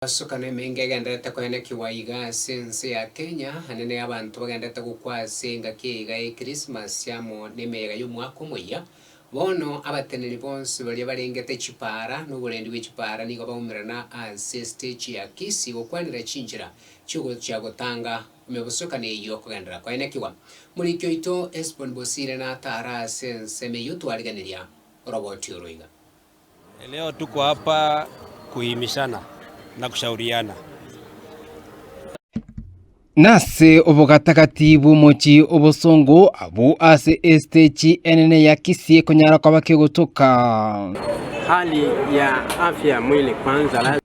Asukane mingi agendete kwenekiwa igasi nsi ya Kenya hanene abantu bagendete gukwasinga kiga Christmas yamo nemega y'umwaka umuya bono abateneri bonse bali barengete chipara n'uburendi w'chipara nigo bawumirana stage ya Kisi okwanira chinjira cyugo cya gutanga umebusukane iyo kugendera kwenekiwa muri cyo ito Esbon Bosire na Tara sense meyutu aliganiria robot Ruiga. Leo tuko hapa kuhimishana na kushauriana nase obugatagati bw'umuki obusongo abu ase stage enene ya Kisii kunyara kwa bakigutuka hali ya afya ya mwili kwanza.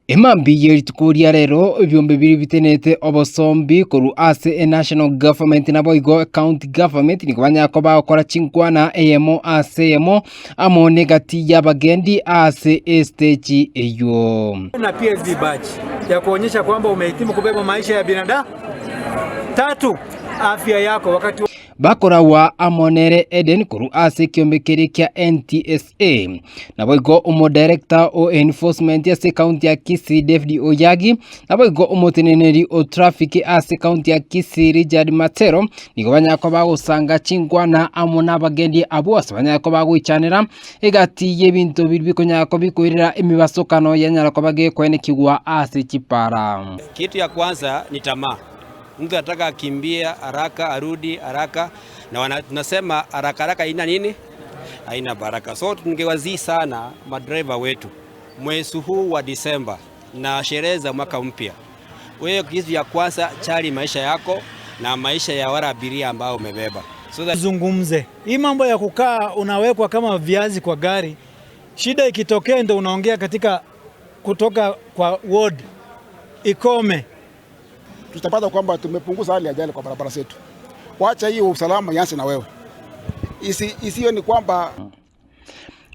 Imambi yeritukuria rero ibyombe biri bitenete obosombi kuru ase national government na boigo county government ni kubanya ko bakora chinkwana emo ase emo amo negati yabagendi ase stage eyo na PhD badge ya kuonyesha kwamba umehitimu kubeba maisha ya binadamu. 3 afya yako wakati bakora wa amonere Eden kuru ase kiombe kia NTSA na boigo umo director o enforcement ya county ya Kisii David Oyagi na boigo umo teneneri o traffic ase county ya Kisii Richard Matero niko banyako bagusanga chingwana amona bagendi abo asabanyako bagwichanira egati yebintu bibikonyako bikwirira imibasokano yanyarako bage kwenekigwa ase chipara. Kitu ya kwanza ni tamaa. Mtu anataka akimbia haraka arudi haraka na tunasema haraka haraka ina nini? Haina baraka. So tungewazii sana madriver wetu mwezi huu wa Disemba na sherehe za mwaka mpya. Wewe kitu ya kwanza chali maisha yako na maisha ya wale abiria ambao umebeba. So zungumze. Hii mambo ya kukaa unawekwa kama viazi kwa gari. Shida ikitokea ndio unaongea katika kutoka kwa ward ikome. Tutapata kwamba tumepunguza hali ya ajali kwa barabara zetu. Wacha hiyo usalama yansi na wewe. Isiyo ni kwamba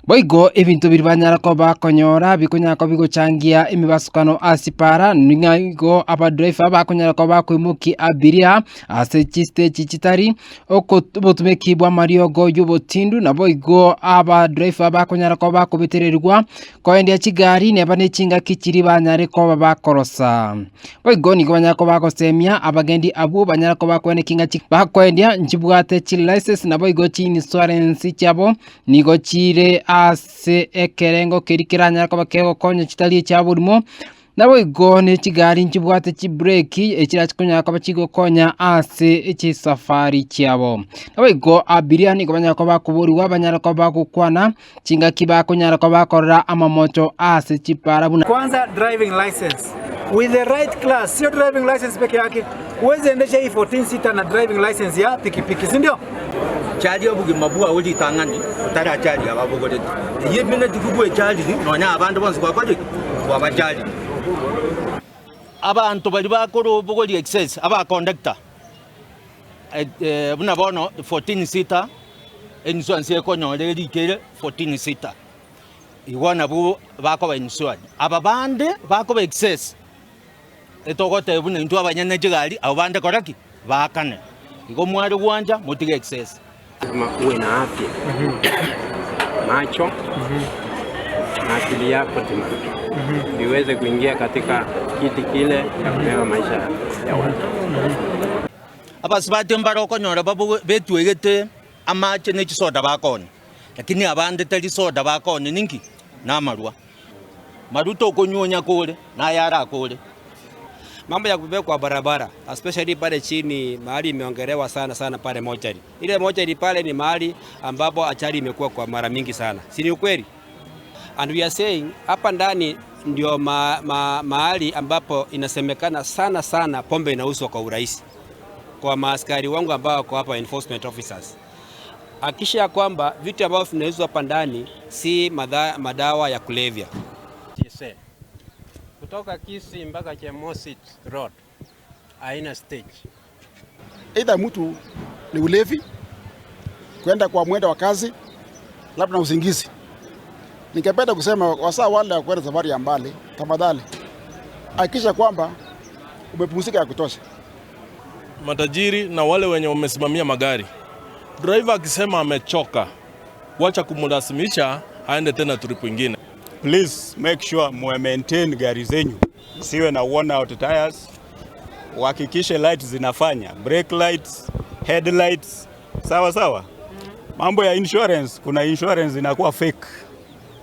boigo ebintu biribanyara ko bakonyora bikunya ko biguchangia imibasukano asipara ningago aba driver bakonyara ko bakwimuki abiria ase stage chitari oko botumekibwa mariogo yubotindu na boigo aba driver bakonyara ko bakubitererwa ko endia chigari ne bane chinga kichiri banyare ko bakorosa boigo nigo banyara ko bakosemia abagendi abu banyara ko bakwene kinga bakwendia njibwate chi license na boigo chi insurance cyabo nigo chire ase ekerengo kirikiranya ko bakego konye chitali cya burimo nabo igone kigari nkibwate ki break ekirakunya ko bakigo konya ase iki safari cyabo nabo igo abiria ni kubanya ko bakuburiwa banyara ko bakukwana kinga kibakunyara ko bakorera amamoto ase chipara buna. Kwanza driving license with the right class, sio driving license peke yake. Uweze endesha hii 14 seater na driving license ya pikipiki, si ndio? Chali obugi mabua uli tangani utara chali ababogode yebine dikugwe chali nonya abantu bonse kwakoje kwabachali abantu bali bakoro bogoli excess aba conductor buna bono 14 seater insurance ekonyole likere 14 seater iwana bu bakoba insurance aba bande bakoba excess etogote buna ntu abanyana jigali abande koraki bakane iko mwari gwanja mutige excess kama uwe na afya macho na akili yako iweze kuingia katika kiti kile ya kubeba maisha ya watu. Abasibate mbaro konyora babo betwegete amache n'ekisoda bakone lakini abande tali soda bakone ninki namarwa maruto konyonya kule na yara kule. mambo ya kubeba kwa barabara especially pale chini mahali imeongelewa sana pale mochari. Ile mochari pale ni mahali ambapo ajali imekuwa kwa mara mingi sana. Si ni ukweli? And we are saying hapa ndani ndio mahali ambapo inasemekana sana pombe inauzwa kwa urahisi. Kwa maaskari wangu ambao wako hapa enforcement officers. Hakikisha kwamba vitu ambavyo vinauzwa hapa ndani si madawa ya kulevya. Kutoka Kisii mpaka Chemosit Road haina stage. Either mtu ni ulevi kwenda kwa mwendo wa kazi labda na usingizi. Ningependa kusema wasaa wale wa kwenda safari ya mbali, tafadhali hakikisha kwamba umepumzika ya kutosha. Matajiri na wale wenye wamesimamia magari, driver akisema amechoka, wacha kumlazimisha aende tena trip nyingine. please make sure mu maintain gari zenyu, siwe na worn out tires. Uhakikishe lights zinafanya, brake lights, headlights, sawa sawa. Mambo ya insurance, kuna insurance inakuwa fake.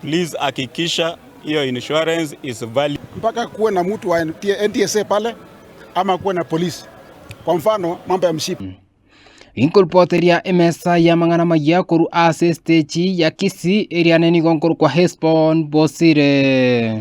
Please hakikisha hiyo insurance is valid. Mpaka kuwe na mtu wa NTSA pale ama kuwe na polisi. Kwa mfano mambo ya mshipi. Inkulpoteria emesa ya mangana maya kuru ase stage ya Kisii area neni gonkuru kwa Hesbon Bosire.